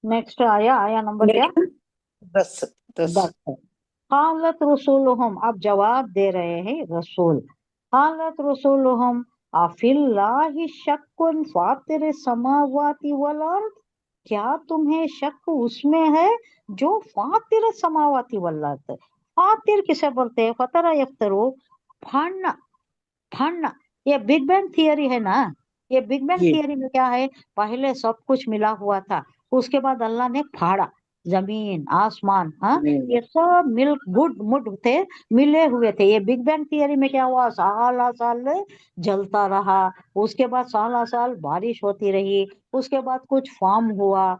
Next आया number क्या? 10 10 10 है। हालत रसूलुहुम, अब जवाब दे रहे हैं रसूल। हालत रसूलुहुम अफिल्लाहि शक्कुन फातिर समावाति वल अर्द, क्या तुम्हें शक उसमें है जो फातिर समावाति वल अर्द। फातिर किसे बोलते हैं? फतरा यफ्तरू, फाड़ना, फाड़ना। ये बिग बैंग थियरी है ना। ये बिग बैंग जी थियरी में क्या है, पहले सब कुछ मिला हुआ था, उसके बाद अल्लाह ने फाड़ा, जमीन आसमान, हाँ, हम्म, ये सब मिल गुड मुड थे, मिले हुए थे। ये बिग बैंग थियरी में क्या हुआ, साल साल जलता रहा, उसके बाद साल साल बारिश होती रही, उसके बाद कुछ फॉर्म हुआ,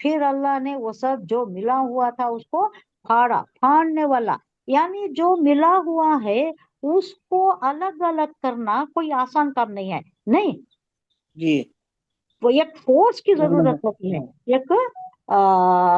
फिर अल्लाह ने वो सब जो मिला हुआ था उसको फाड़ा, फाड़ने वाला। यानी जो मिला हुआ है उसको अलग अलग करना कोई आसान काम नहीं है, नहीं। जी वो एक फोर्स की जरूरत होती है, एक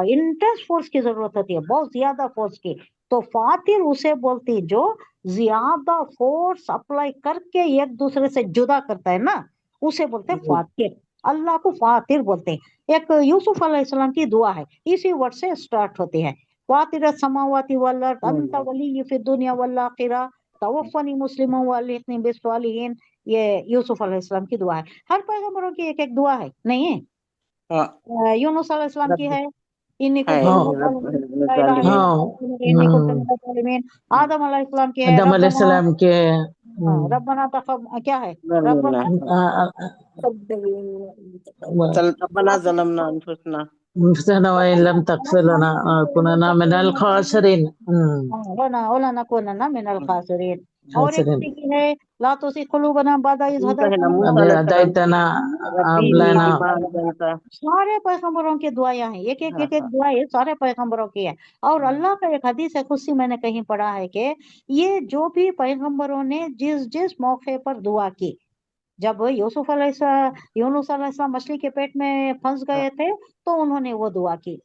इंटेंस फोर्स की जरूरत होती है, बहुत ज्यादा फोर्स की। तो फातिर उसे बोलती जो ज्यादा फोर्स अप्लाई करके एक दूसरे से जुदा करता है ना, उसे बोलते हैं जी फातिर। अल्लाह को फातिर बोलते हैं। एक यूसुफ अलैहिस्सलाम की दुआ है, इसी वर्ड से स्टार्ट होती है। फातिर समावाति वल अर्द अंत वली फी दुनिया वल आखिरा तवफ़्फ़नी मुस्लिमा व अल्हिक़नी बिस्सालिहीन। ये यूसुफ अलैहिस्सलाम की दुआ है। हर पैगंबरों की एक एक दुआ है, नहीं है? हाँ यूनुस अलैहिस्सलाम की रब है, इन्नी है कुन्तु मिनज़ हाँ रब ज़ालिमीन, ला इलाहा जालिमीन इल्लल्लाह इन्नी कुन्तु हम्म, मिनज़ ज़ालिमीन। आदम अलैहिस्सलाम की है, आदम रब्बना, अलैहिस्सलाम के रब्बना क्या है, रब्बना रब्बना रब्बना ज़लमना अनफुसना मुफ्तना व इल्लम तगफिर लना कुनना मिनल खासिरीन लनकुनन्ना मिनल खासिरीन। और एक खासिरीन किसी की है, ला तुज़िग़ क़ुलूबना बअद इज़ उनका है ना हदैतना मूसा अबे अलैहिस्सलाम की हदायतना रब्बी इन्नी अबलना लिमा अंज़लता। सारे पैगंबरों की दुआएं हैं, एक एक हाँ एक एक हाँ दुआएं सारे पैगंबरों की है। और अल्लाह का एक हदीस है कुदसी, मैंने कहीं पढ़ा है कि ये जो भी पैगंबरों ने जिस जिस मौके पर दुआ की, जब यूनुस अलैहिस्सलाम मछली के पेट में फंस हाँ गए थे, तो उन्होंने वो दुआ की,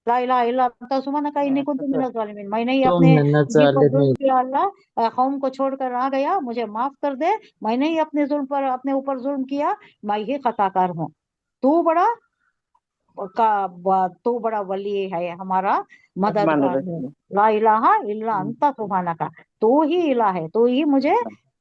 ला इलाहा इल्ला अंता सुब्हानका इन्नी कुन्तु तो मिनज़ ज़ालिमीन। मैंने ही तुम अपने दिल पर जुल्म नजालिमीन किया अल्लाह, कौम को छोड़कर आ गया, मुझे माफ कर दे, मैंने ही अपने जुल्म पर अपने ऊपर जुल्म किया, मैं ही खताकार हूँ। तू बड़ा तू बड़ा वली है, हमारा रहमान मददगार है। रहीम। ला इलाहा इल्ला अंता सुब्हानका, तू ही इला है, तू ही मुझे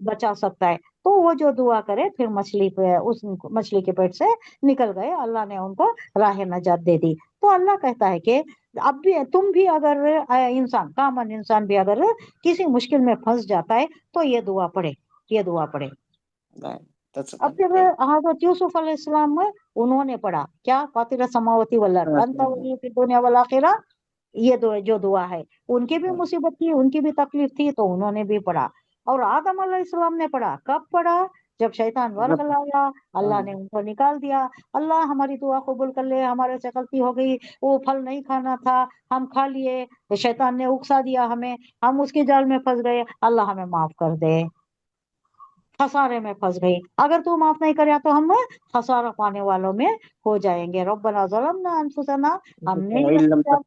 बचा सकता है। तो वो जो दुआ करे, फिर मछली पे उस मछली के पेट से निकल गए, अल्लाह ने उनको राह नजात दे दी। तो अल्लाह कहता है कि अब भी तुम भी अगर इंसान, कॉमन इंसान भी अगर किसी मुश्किल में फंस जाता है, तो ये दुआ पढ़े, ये दुआ पढ़े। अब फिर हजरत यूसुफ अलैहिस्सलाम में उन्होंने पढ़ा क्या, फातिर समावती वल अर्द अंत वली फिद दुनिया वल आखिरा। ये जो दुआ है, उनकी भी मुसीबत थी, उनकी भी तकलीफ थी, तो उन्होंने भी पढ़ा। और आदम अलैहिस्सलाम ने पढ़ा, कब पढ़ा? जब शैतान वर्गलाया, अल्लाह ने उनको निकाल दिया। अल्लाह हमारी दुआ कबूल कर ले, हमारे से गलती हो गई, वो फल नहीं खाना था, हम खा लिए, शैतान ने उकसा दिया हमें, हम उसके जाल में फंस गए, अल्लाह हमें माफ कर दे, खसारे में फंस गई, अगर तू माफ नहीं करे तो हम खसारा पाने वालों में हो जाएंगे। रब्बना ज़लमना अनफुसना, हमने ही अपने आप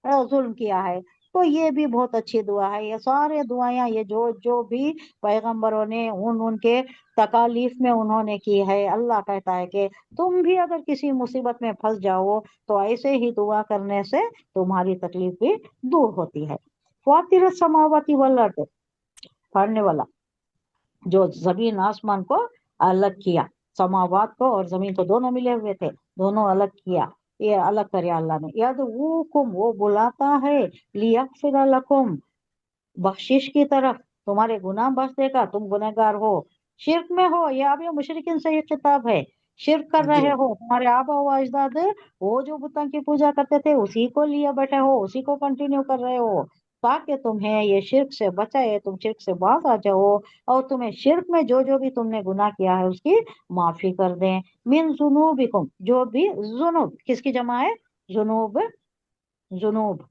पर जुल्म किया है। तो ये भी बहुत अच्छी दुआ है। ये सारे दुआएं, ये जो जो भी पैगंबरों ने उनके तकालीफ में उन्होंने की है, अल्लाह कहता है कि तुम भी अगर किसी मुसीबत में फंस जाओ, तो ऐसे ही दुआ करने से तुम्हारी तकलीफ भी दूर होती है। फातिर समावाति वल अर्द, पढ़ने वाला, जो जमीन आसमान को अलग किया, समावात को और जमीन को दोनों मिले हुए थे, दोनों अलग किया, ये अलग करे अल्लाह ने। याद वो बुलाता है, लियगफिर लकुम, बख्शिश की तरफ, तुम्हारे गुनाह बख्श देगा, तुम गुनहगार हो, शिर्क में हो, ये अब ये मुशरिकिन से ये किताब है, शिर्क कर जी रहे हो, तुम्हारे आबा व अजदाद वो जो बुतों की पूजा करते थे उसी को लिए बैठे हो, उसी को कंटिन्यू कर रहे हो, ताकि तुम्हें ये शिर्क से बचाए, तुम शिर्क से बाज आ जाओ, और तुम्हें शिर्क में जो जो भी तुमने गुनाह किया है उसकी माफी कर दें। मिन जुनूबिकुम, जो भी, जुनूब किसकी जमा है? जुनूब, जुनूब,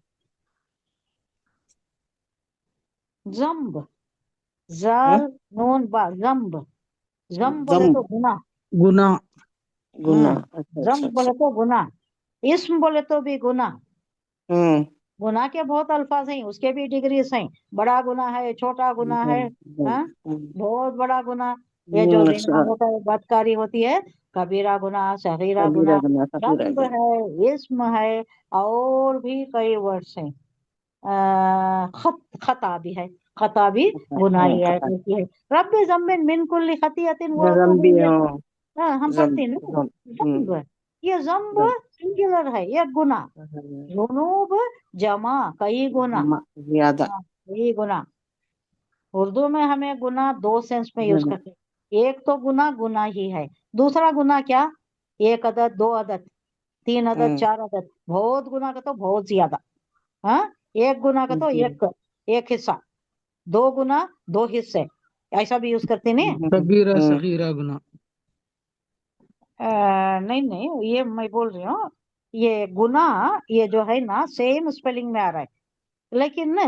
जम्ब, हाँ जाल नून बा, जम्ब, जम बोले जम तो गुनाह, गुनाह गुना अच्छा जम अच्छा बोले अच्छा तो गुनाह, इस्म बोले तो भी गुनाह। हम्म गुनाह के बहुत अल्फाज हैं, उसके भी डिग्रीज हैं, बड़ा गुनाह है, छोटा गुनाह है, हाँ, बहुत बड़ा गुनाह, ये जो अच्छा। जिना होता है, बदकारी होती है, कबीरा गुनाह, सगीरा कबीरा गुनाह, गुनाह, सगीरा जंब गुनाह। है, इस्म है, और भी कई वर्ड्स हैं। खता भी है, खता भी गुनाह ही है, खता। होती है। रब्बे ज़म्मिन मिन कुल्ली खतियतिन व जम्बी अतूबु इलैह। हो। हाँ, हम जम पढ़ते हैं ना, जम जंब। ये जंब जम सिंगुलर है, ये गुनाह। जुनूब जमा, कई गुना। ज्यादा। हाँ, कई गुना। उर्दू में हमें गुनाह दो सेंस में यूज करते हैं। एक तो गुनाह गुनाह ही है, दूसरा गुनाह क्या, एक अदद, दो अदद, तीन अदद, चार अदद। बहुत गुनाह का तो बहुत ज्यादा। हाँ, एक गुनाह का तो एक एक हिस्सा, दो गुना दो हिस्से, ऐसा भी यूज करते नहीं। कबीरा सगीरा गुनाह। नहीं नहीं, ये मैं बोल रही हूँ, ये गुनाह ये जो है ना सेम स्पेलिंग में आ रहा है, लेकिन ना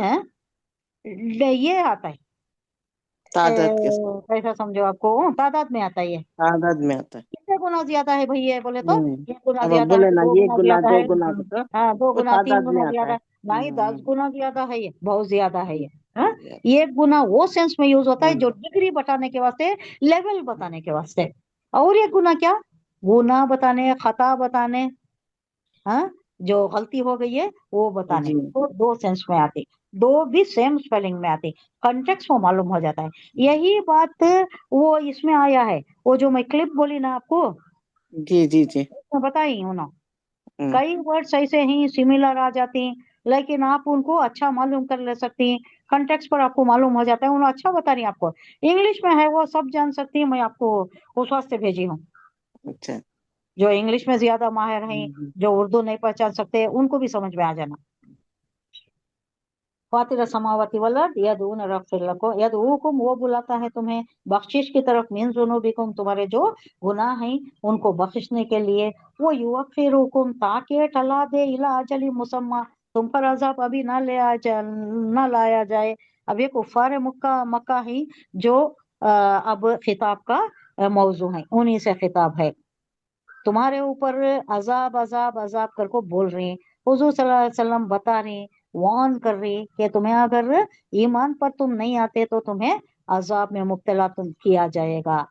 ये आता है, तादाद के साथ। कैसा समझो आपको, तादाद में आता है ये। तादाद में आता है। कितने गुना ज्यादा है भाई, ये बोले तो एक गुना अब आप ज्यादा बोले है, ना दो ये गुना गुना ज्यादा दो है। गुना तो हाँ, दो वो गुना, तीन तादाद में गुना आता ज्यादा है। है। नहीं, 10 गुना ज्यादा है, ये बहुत ज्यादा है ये। हाँ, ये गुना वो सेंस में यूज होता है जो डिग्री बताने के वास्ते, लेवल बताने के वास्ते। और ये गुना क्या, गुना बताने, खता बताने, हाँ, जो गलती हो गई है वो बताने, जी। तो दो सेंस में आती, दो भी सेम स्पेलिंग में आती, कंटेक्स्ट वो मालूम हो जाता है। यही बात वो इसमें आया है, वो जो मैं क्लिप बोली ना आपको, जी जी जी। उसमें बताई हूँ ना, हम्म, कई वर्ड्स ऐसे ही सिमिलर आ जाती हैं, लेकिन आप उनको अच्छा मालूम कर ले सकती हैं, कंटेक्स्ट पर आपको मालूम हो जाता है। उन्होंने अच्छा बता रही हैं आपको, इंग्लिश में है वो सब जान सकती है, मैं आपको उस वास्ते भेजी हूँ। अच्छा। जो इंग्लिश में ज्यादा माहिर हैं, हम्म, जो उर्दू नहीं पहचान सकते, उनको भी समझ में आ जाना। फातिर समावती वलद यदून रगफिर लकुम, यदूकुम वो बुलाता है तुम्हें, बख्शिश की तरफ, मिन जुनूबिकुम तुम्हारे जो गुनाह हैं उनको बख्शने के लिए, वो युवक्फिरुकुम ताकि टला दे, इला अजली मुसम्मा, तुम पर अजाब अभी ना लाया जाए। अब ये कुफार मक्का मक्का ही जो अब खिताब का मौजू है, उन्हीं से खिताब है। तुम्हारे ऊपर अजाब अजाब अजाब करको बोल रहे हैं, हुजूर सल्लल्लाहु अलैहि वसल्लम बता रहे हैं, वार्न कर रहे हैं कि तुम्हें अगर ईमान पर तुम नहीं आते तो तुम्हें अजाब में मुब्तला तुम किया जाएगा।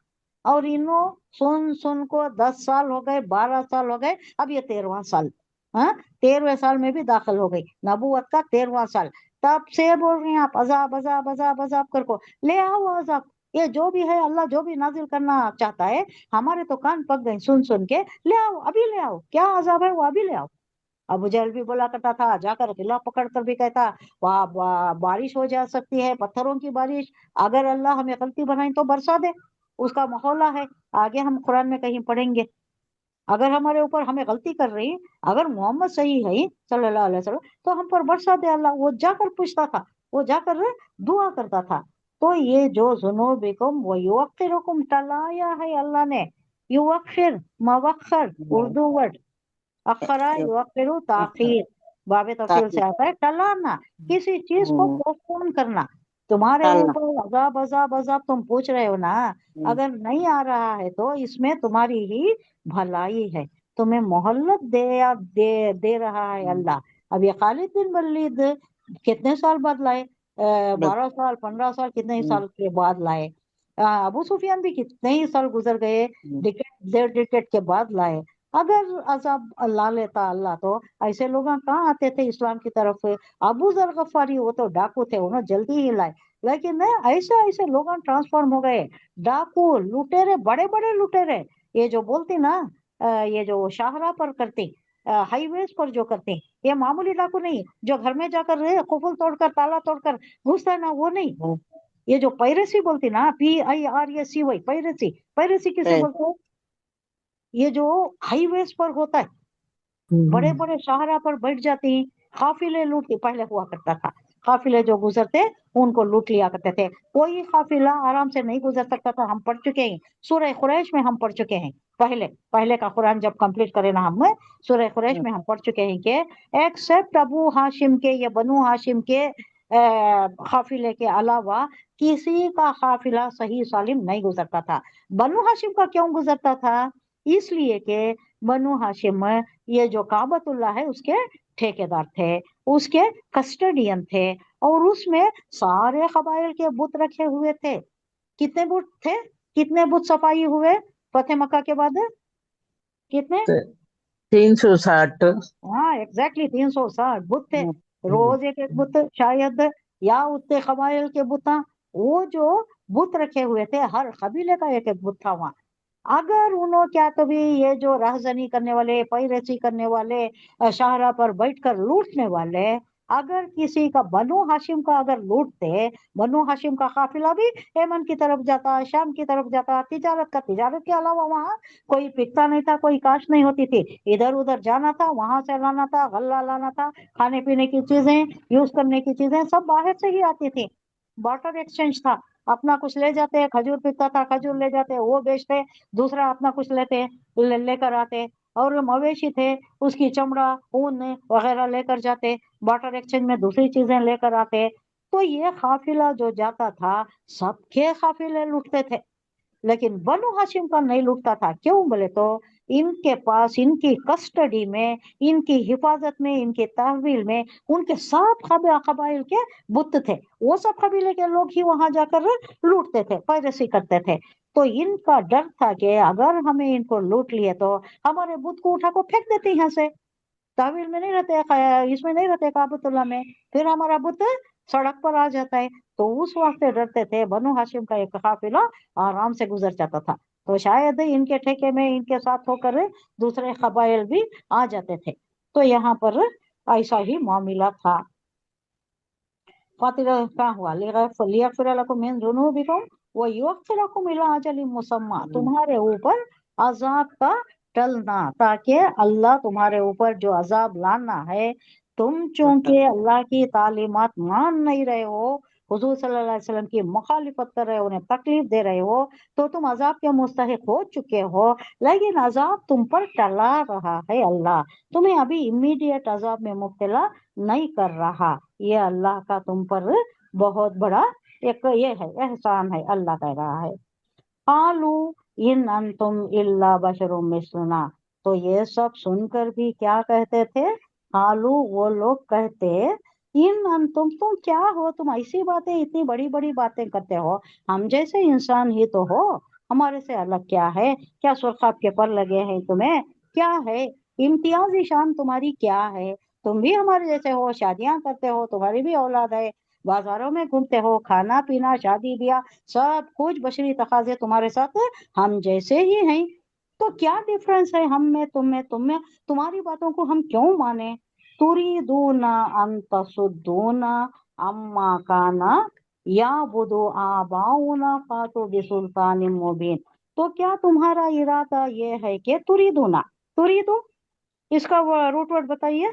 और इन्हों सुन सुन को 10 साल हो गए, 12 साल हो गए, अब ये 13वां साल। हाँ, 13वें साल में भी दाखिल हो गई, नबूवत का 13वां साल। तब से बोल रहे हैं आप अजाब अजाब अजाब अजाब करको, ले आओ अजाब। ये जो भी है, अल्लाह जो भी नाजिल करना चाहता है, हमारे तो कान पक गए सुन सुन के, ले आओ अभी ले आओ, क्या अजाब है वो अभी ले आओ। अबू जहल भी बोला करता था, जाकर किला पकड़ कर भी कहता, वहां बारिश हो जा सकती है, पत्थरों की बारिश, अगर अल्लाह हमें गलती बनाई तो बरसा दे। उसका मौला है, आगे हम कुरान में कहीं पढ़ेंगे। अगर हमारे ऊपर हमें गलती कर रही, अगर मोहम्मद सही है सल्लल्लाहु अलैहि वसल्लम, तो हम पर बरसा दे अल्लाह, वो जाकर पूछता था, वो जाकर दुआ करता था। तो ये जो जुनूबिकुम व युवक्किरुकुम टलाया है अल्लाह ने, युवक्किर, मवक्खर उर्दू वर्ड, अखरा युवक्किरु ताखीर, बाबे तफसील ताकि। से आता है टलाना, किसी चीज को हम्म, पोस्टपोन करना। तुम्हारे टालना। ऊपर अजाब अजाब अजाब तुम पूछ रहे हो ना, हम्म, अगर नहीं आ रहा है तो इसमें तुम्हारी ही भलाई है, तुम्हें मोहल्लत दे रहा है हम्म, अल्लाह। अब ये खालिद बिन वलीद कितने साल बाद लाए, बस। 12 साल, 15 साल, कितने ही हम्म, साल के बाद लाए। अबू सुफियान भी कितने ही साल गुजर गए, हम्म, डिकेट 1.5 डिकेट के बाद लाए। अगर अजाब ला लेता अल्लाह तो ऐसे लोग कहाँ आते थे इस्लाम की तरफ। अबू जर गफ्फारी वो तो डाकू थे, उन्होंने जल्दी ही लाए, लेकिन ना ऐसे ऐसे लोग ट्रांसफॉर्म हो गए, डाकू लुटेरे, बड़े बड़े लुटेरे। ये जो बोलती ना, ये जो शाहरा पर करती, हाईवेज पर जो करते, ये मामूली डाकू नहीं, जो घर में जाकर कुफल तोड़कर, ताला तोड़कर घुसता है ना, वो नहीं। हम्म, ये जो पायरेसी बोलती ना, PIRACY, पायरेसी, पायरेसी किसे ए, बोलते हैं, ये जो हाईवेज पर होता है, बड़े बड़े शाहरा पर बैठ जाती हैं, काफिले लूटती, पहले हुआ करता था, काफिले जो गुजरते उनको लूट लिया करते थे। कोई काफिला आराम से नहीं गुजर सकता था, हम पढ़ चुके हैं, सूरह कुरैश में हम पढ़ चुके हैं, पहले पहले का कुरान जब कंप्लीट करे ना हम, सूरह कुरैश में हम पढ़ चुके हैं कि एक्सेप्ट अबू हाशिम के या बनु हाशिम के काफिले के अलावा किसी का काफिला सही सालिम नहीं गुजरता था। बनु हाशिम का क्यों गुजरता था, इसलिए कि बनु हाशिम ये जो काबतुल्लाह है उसके ठेकेदार थे, उसके कस्टडियन थे, और उसमें सारे कबाइल के बुत रखे हुए थे। कितने बुत थे, कितने बुत सफाई हुए फतेह मक्का के बाद? कितने? 360। हाँ एग्जैक्टली 360 बुत थे। रोज एक एक बुत शायद, या उतने कबाइल के बुत था। वो जो बुत रखे हुए थे, हर कबीले का एक एक बुत था वहां। अगर उन्हों क्या कभी ये जो राहजनी करने वाले, पायरेसी करने वाले, शाहरा पर बैठकर लूटने वाले, अगर किसी का बनु हाशिम का अगर लूटते, बनु हाशिम का काफिला भी यमन की तरफ जाता, शाम की तरफ जाता, तिजारत के अलावा वहां कोई पिकता नहीं था, कोई काश नहीं होती थी। इधर उधर जाना था, वहां से लाना था, गल्ला लाना था, खाने पीने की चीजें, यूज करने की चीजें सब बाहर से ही आती थी। बार्टर एक्सचेंज था। अपना कुछ ले जाते, खजूर पिकता था, खजूर ले जाते, वो बेचते, दूसरा अपना कुछ लेते, लेकर आते। और मवेशी थे, उसकी चमड़ा, ऊन वगैरह लेकर जाते, वाटर एक्सचेंज में दूसरी चीजें लेकर आते। तो ये काफिला जो जाता था, सबके काफिले लूटते थे, लेकिन बनु हाशिम का नहीं लूटता था। क्यों बोले तो इनके पास, इनकी कस्टडी में, इनकी हिफाजत में, इनके तहवील में उनके सब कबाइल के बुत थे। वो सब कबीले के लोग ही वहां जाकर लूटते थे, पायरेसी करते थे। तो इनका डर था कि अगर हमें इनको लूट लिए तो हमारे बुत को उठा को फेंक देते यहाँ से, तहवील में नहीं रहते, इसमें नहीं रहते, काबतुल्ला में, फिर हमारा बुत सड़क पर आ जाता है। तो उस वास्ते डरते थे। बनु हाशिम का एक काफिला आराम से गुजर जाता था, तो शायद इनके ठेके में इनके साथ होकर दूसरे कबाइल भी आ जाते थे। तो यहाँ पर ऐसा ही मामला था। फातिरा क्या हुआ, लियगफिर लकुम मिन जुनूबिकुम व युअख्खिरकुम इला अजलिन मुसम्मा, तुम्हारे ऊपर अजाब का टलना, ताकि अल्लाह तुम्हारे ऊपर जो अजाब लाना है, तुम चूंकि अल्लाह की तालीमात मान नहीं रहे हो, हुजूर सल्लल्लाहु अलैहि वसल्लम की मुखालिफत कर रहे हो, उन्हें तकलीफ दे रहे हो, तो तुम अजाब के मुस्तहिक हो चुके हो। लेकिन अजाब तुम पर टला रहा है, अल्लाह तुम्हें अभी इमीडिएट अजाब में मुब्तला नहीं कर रहा। ये अल्लाह का तुम पर बहुत बड़ा एक ये है, एहसान है, अल्लाह कह रहा है। कालू इन अंतुम इल्ला बशरुम मिस्लुना, तो ये सब सुनकर भी क्या कहते थे? कालू, वो लोग कहते, इन अंतुम, तुम क्या हो, तुम ऐसी बातें, इतनी बड़ी बड़ी बातें करते हो, हम जैसे इंसान ही तो हो, हमारे से अलग क्या है? क्या सुर्खाब के पर लगे हैं तुम्हें? क्या है इम्तियाजी शान तुम्हारी, क्या है? तुम भी हमारे जैसे हो, शादियां करते हो, तुम्हारी भी औलाद है, बाजारों में घूमते हो, खाना पीना, शादी ब्याह, सब कुछ बशरी तकाजे तुम्हारे साथ हम जैसे ही हैं। तो क्या डिफरेंस है हम में, तुम में? तुम्हारी बातों को हम क्यों माने? तुरीदूना अन तसुद्दूना अम्मा काना या बुदु आबाउना फातु बिसुल्तान मुबीन, तो क्या तुम्हारा इरादा ये है कि तुरीदूना, तुरीदू इसका रूट वर्ड बताइए,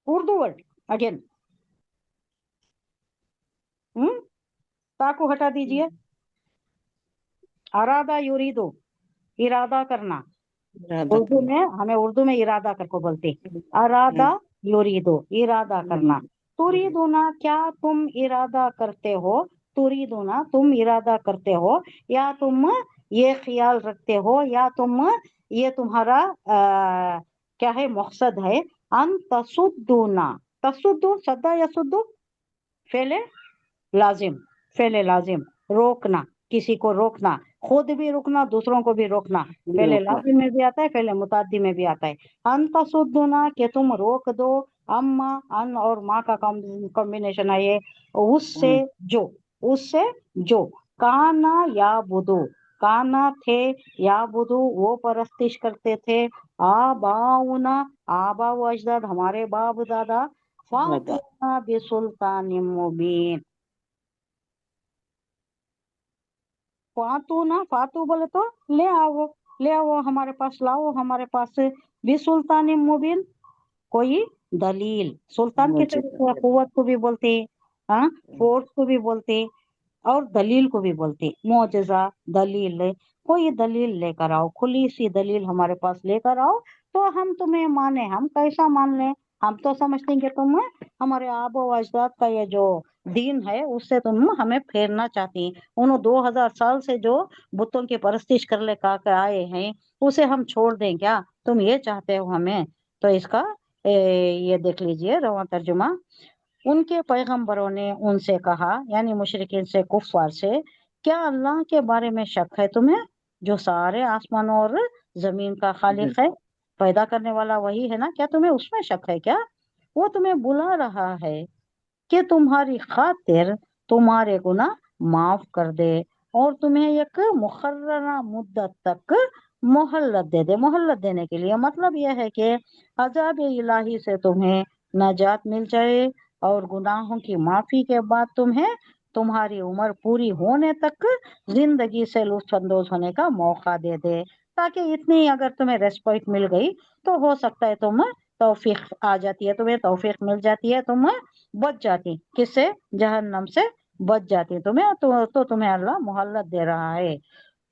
उर्दू वर्ड अगेन। ता को हटा दीजिए, अरादा युरीदो, इरादा करना। उर्दू में, हमें उर्दू में इरादा करके बोलते, अरादा युरीदो, इरादा करना। तुरीदुना, क्या तुम इरादा करते हो? तुरीदुना, तुम इरादा करते हो, या तुम ये ख्याल रखते हो, या तुम ये तुम्हारा क्या है, मकसद है, अन तसुद्दूना, तसुद्दू सद्दा यसुद्दू, फेले लाजिम, फेले लाजिम, रोकना, किसी को रोकना, खुद भी रुकना, दूसरों को भी रोकना। फेले लाजिम में भी आता है, फेले मुताद्दी में भी आता है। अन तसुद्दुना, कि तुम रोक दो, अम्मा, अन और माँ का कॉम्बिनेशन है ये, उससे जो, उससे जो, काना या बुदू, काना थे, या बुदू वो परस्तिश करते थे, आबाउना, आबा व अजदाद हमारे बाप दादा, फातुना बिसुल्तान मुबीन, फातू ना, फातू बोले तो ले आओ, ले आओ हमारे पास, लाओ हमारे पास, बिसुल्तान मुबीन, कोई दलील। सुल्तान की कुव्वत को भी बोलते, हाँ, फोर्स को भी बोलते, और दलील को भी बोलते, मोजजा, दलील, कोई दलील लेकर आओ, खुली सी दलील हमारे पास लेकर आओ, तो हम तुम्हें माने। हम कैसा मान लें? हम तो समझते हैं कि तुम हमारे आबो अजदाद का ये जो दीन है, उससे तुम हमें फेरना चाहती हैं। उन्होंने 2000 साल से जो बुतों की परस्तिश कर ले का आए हैं, उसे हम छोड़ दें क्या? तुम ये चाहते हो हमें? तो इसका ये देख लीजिए रवा तर्जुमा। उनके पैगंबरों ने उनसे कहा, यानी मुशरिकीन से, कुफार से, کیا اللہ کے بارے میں شک ہے تمہیں جو سارے آسمانوں اور زمین کا خالق ہے، پیدا کرنے والا وہی ہے نا؟ کیا تمہیں اس میں شک ہے کیا؟ وہ تمہیں بلا رہا ہے کہ تمہاری خاطر تمہارے گناہ معاف کر دے اور تمہیں ایک مقررہ مدت تک مہلت دے دے۔ مہلت دینے کے لیے مطلب یہ ہے کہ عذاب الہی سے تمہیں نجات مل جائے اور گناہوں کی معافی کے بعد تمہیں تمہاری عمر پوری ہونے تک زندگی سے لطف اندوز ہونے کا موقع دے دے، تاکہ اتنی اگر تمہیں ریسپائٹ مل گئی تو ہو سکتا ہے تم توفیق آ جاتی ہے، تمہیں توفیق مل جاتی ہے، تم بچ جاتی، کس سے؟ جہنم سے بچ جاتی تمہیں، تو تمہیں اللہ مہلت دے رہا ہے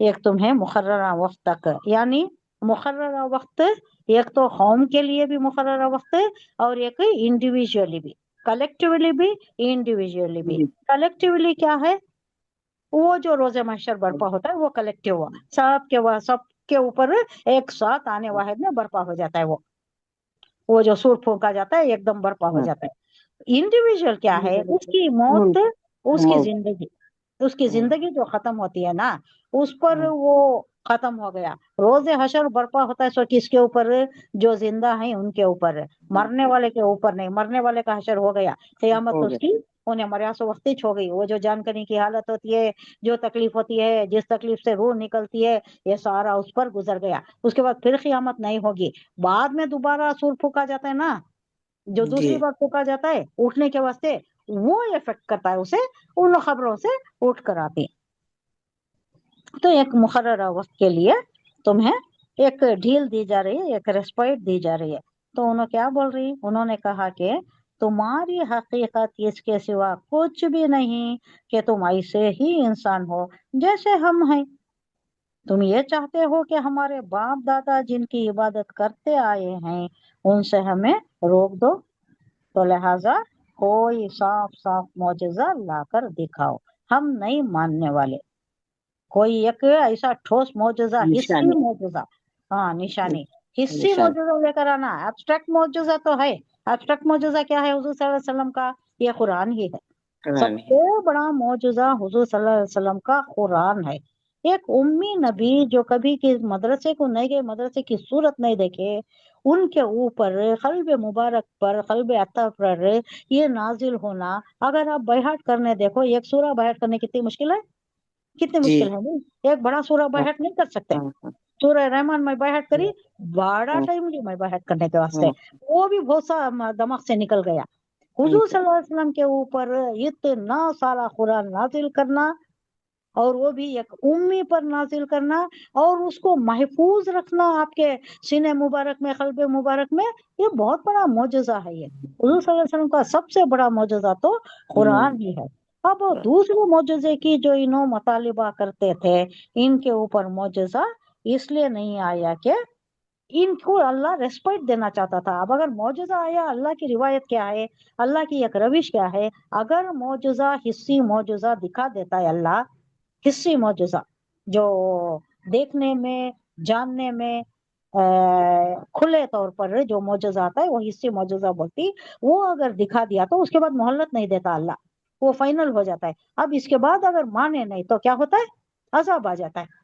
ایک تمہیں مقررہ وقت تک۔ یعنی مقررہ وقت ایک تو قوم کے لیے بھی مقررہ وقت ہے اور ایک انڈیویجولی بھی، کلیکٹیولی بھی انڈیویجولی بھی۔ کلیکٹیولی کیا ہے؟ وہ جو روز محشر برپا ہوتا ہے وہ کلیکٹیو ہوا، سب کے اوپر ایک ساتھ آنے واحد میں برپا ہو جاتا ہے، وہ جو سور پھونکا جاتا ہے ایک دم برپا ہو جاتا ہے۔ انڈیویجول کیا ہے؟ اس کی موت، اس کی زندگی، اس کی زندگی جو ختم ہوتی ہے نا اس پر وہ ختم ہو گیا۔ روز حشر برپا ہوتا ہے سو کس کے اوپر؟ جو زندہ ہیں ان کے اوپر، مرنے والے کے اوپر نہیں، مرنے والے کا حشر ہو گیا، قیامت تو اس کی انہیں مریا سو وقتی ہو گئی۔ وہ جو جان کنی کی حالت ہوتی ہے، جو تکلیف ہوتی ہے، جس تکلیف سے روح نکلتی ہے، یہ سارا اس پر گزر گیا۔ اس کے بعد پھر قیامت نہیں ہوگی، بعد میں دوبارہ سور پھونکا جاتا ہے نا، جو دوسری بار پھونکا جاتا ہے اٹھنے کے واسطے، وہ افیکٹ کرتا ہے اسے، ان خبروں سے اٹھ کر آتی۔ تو ایک مقررہ وقت کے لیے تمہیں ایک ڈھیل دی جا رہی ہے، ایک ریسپائٹ دی جا رہی ہے۔ تو انہوں کیا بول رہی؟ انہوں نے کہا کہ تمہاری حقیقت اس کے سوا کچھ بھی نہیں کہ تم ایسے ہی انسان ہو جیسے ہم ہیں۔ تم یہ چاہتے ہو کہ ہمارے باپ دادا جن کی عبادت کرتے آئے ہیں ان سے ہمیں روک دو، تو لہذا کوئی صاف صاف معجزہ لا کر دکھاؤ، ہم نہیں ماننے والے۔ کوئی ایک ایسا ٹھوس معجزہ، حصی معجزہ، ہاں نشانی، حصی معجزہ لے کر آنا۔ ایبسٹریکٹ معجزہ تو ہے، ایبسٹریکٹ معجزہ کیا ہے؟ حضور صلی اللہ علیہ وسلم کا یہ قرآن ہی ہے۔ سب سے بڑا معجزہ حضور صلی اللہ علیہ وسلم کا قرآن ہے۔ ایک امی نبی جو کبھی مدرسے کو نہیں گئے، مدرسے کی صورت نہیں دیکھے، ان کے اوپر قلب مبارک پر، قلب عطا پر یہ نازل ہونا، اگر آپ بہاٹ کرنے دیکھو، ایک سورہ بہاٹ کرنے کتنی مشکل ہے، کتنی مشکل ہے نہیں؟ ایک بڑا سورہ بہاٹ نہیں کر سکتے۔ سورہ رحمان میں بہاٹ کری، بڑا ٹائم لی میں بہاٹ کرنے کے واسطے، وہ بھی بہت سا دماغ سے نکل گیا۔ حضور صلی اللہ علیہ وسلم کے اوپر اتنا سارا قرآن نازل کرنا، اور وہ بھی ایک امی پر نازل کرنا، اور اس کو محفوظ رکھنا آپ کے سینے مبارک میں، قلب مبارک میں، یہ بہت بڑا معجزہ ہے۔ یہ حضور صلی اللہ علیہ وسلم کا سب سے بڑا معجزہ تو قرآن ہی ہے۔ اب دوسرے معجزے کی جو انہوں مطالبہ کرتے تھے، ان کے اوپر معجزہ اس لیے نہیں آیا کہ ان کو اللہ ریسپیکٹ دینا چاہتا تھا۔ اب اگر معجزہ آیا، اللہ کی روایت کیا ہے، اللہ کی ایک روش کیا ہے؟ اگر معجزہ، حصی معجزہ دکھا دیتا ہے اللہ، حصی معجزہ جو دیکھنے میں، جاننے میں کھلے طور پر جو معجزہ آتا ہے وہ حصی معجزہ بولتی، وہ اگر دکھا دیا تو اس کے بعد مہلت نہیں دیتا اللہ، وہ فائنل ہو جاتا ہے۔ اب اس کے بعد اگر مانے نہیں تو کیا ہوتا ہے؟ عذاب آ جاتا ہے۔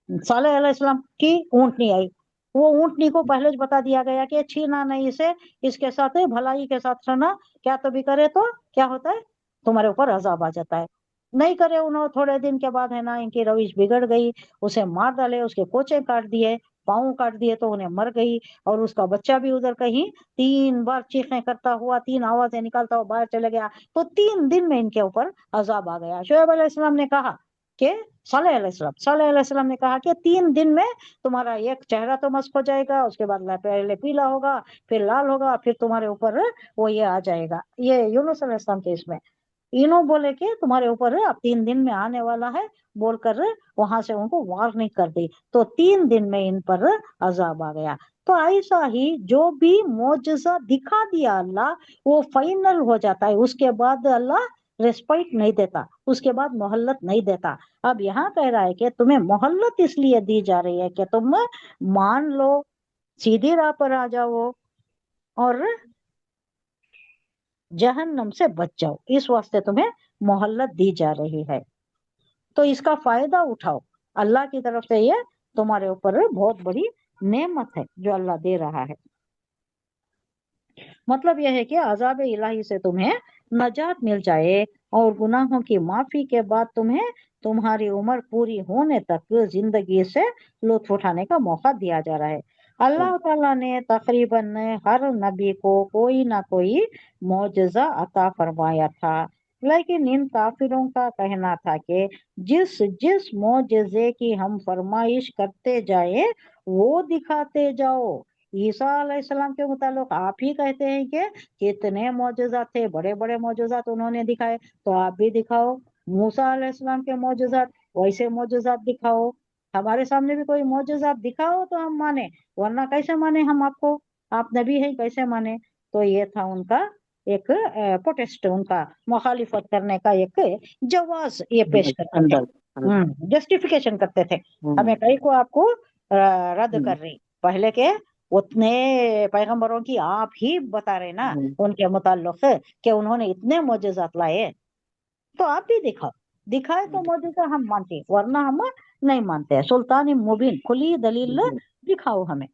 صالح علیہ السلام کی اونٹنی آئی، وہ اونٹنی کو پہلے بتا دیا گیا کہ چھینا نہیں اسے، اس کے ساتھ بھلائی کے ساتھ رہنا، کیا تو بھی کرے تو کیا ہوتا ہے؟ تمہارے اوپر عذاب آ جاتا ہے۔ نہیں کرے انہوں، تھوڑے دن کے بعد ہے نا ان کی روش بگڑ گئی، اسے مار ڈالے، اس کے کوچے کاٹ دیے، پاؤں کاٹ دیے تو انہیں مر گئی، اور اس کا بچہ بھی ادھر کہیں 3 بار چیخیں کرتا ہوا، 3 آوازیں نکالتا ہوا باہر چلے گیا، تو 3 دن میں ان کے اوپر عذاب آ گیا۔ شعیب علیہ السلام نے کہا کہ صالح علیہ السلام نے کہا کہ 3 دن میں تمہارا ایک چہرہ تو مسخ ہو جائے گا، اس کے بعد پہلے پیلا ہوگا، پھر لال ہوگا، پھر تمہارے اوپر وہ یہ آ جائے گا۔ یہ یونس علیہ السلام کے اس میں انہوں بولے کہ تمہارے اوپر اب 3 دن میں آنے والا ہے، بول کر وہاں سے ان کو وارننگ کر دی، تو 3 دن میں ان پر عذاب آ گیا۔ تو ایسا ہی جو بھی معجزہ دکھا دیا اللہ، وہ فائنل ہو جاتا ہے، اس کے بعد اللہ ریسپائٹ نہیں دیتا، اس کے بعد مہلت نہیں دیتا۔ اب یہاں کہہ رہا ہے کہ تمہیں مہلت اس لیے دی جا رہی ہے کہ تم مان لو، سیدھی راہ پر آ جاؤ اور جہنم سے بچ جاؤ، اس واسطے تمہیں مہلت دی جا رہی ہے۔ तो इसका फायदा उठाओ, अल्लाह की तरफ से ये तुम्हारे ऊपर बहुत बड़ी नेमत है जो अल्लाह दे रहा है। मतलब यह है कि अजाब इलाही से तुम्हें नजात मिल जाए और गुनाहों की माफी के बाद तुम्हें तुम्हारी उम्र पूरी होने तक जिंदगी से लुत्फ उठाने का मौका दिया जा रहा है। अल्लाह ताला ने तकरीबन हर नबी को कोई ना कोई मौजज़ा अता फरमाया था, लेकिन इन काफिरों का कहना था कि जिस जिस मौजज़े की हम फरमाइश करते जाए वो दिखाते जाओ। ईसा अलैहिस्सलाम के मुतालिक आप ही कहते हैं कि कितने मौजज़ात थे, बड़े बड़े मौजज़ात उन्होंने दिखाए, तो आप भी दिखाओ। मूसा अलैहिस्सलाम के मौजज़ात, वैसे मौजज़ात दिखाओ। हमारे सामने भी कोई मौजज़ात दिखाओ तो हम माने, वरना कैसे माने हम आपको, आप नबी हैं कैसे माने। तो ये था उनका एक प्रोटेस्ट, उनका मुखालिफत करने का एक जवाज ये पेश करते थे, जस्टिफिकेशन करते थे। हमें कई को आपको रद्द कर रही, पहले के उतने पैगंबरों की आप ही बता रहे ना उनके मुताल्लिक कि उन्होंने इतने मौजज़ात लाए, तो आप भी दिखाओ, दिखाए तो मौजज़ा हम मानते, वरना हम नहीं मानते। सुल्तान मुबीन खुली दलील दिखाओ हमें।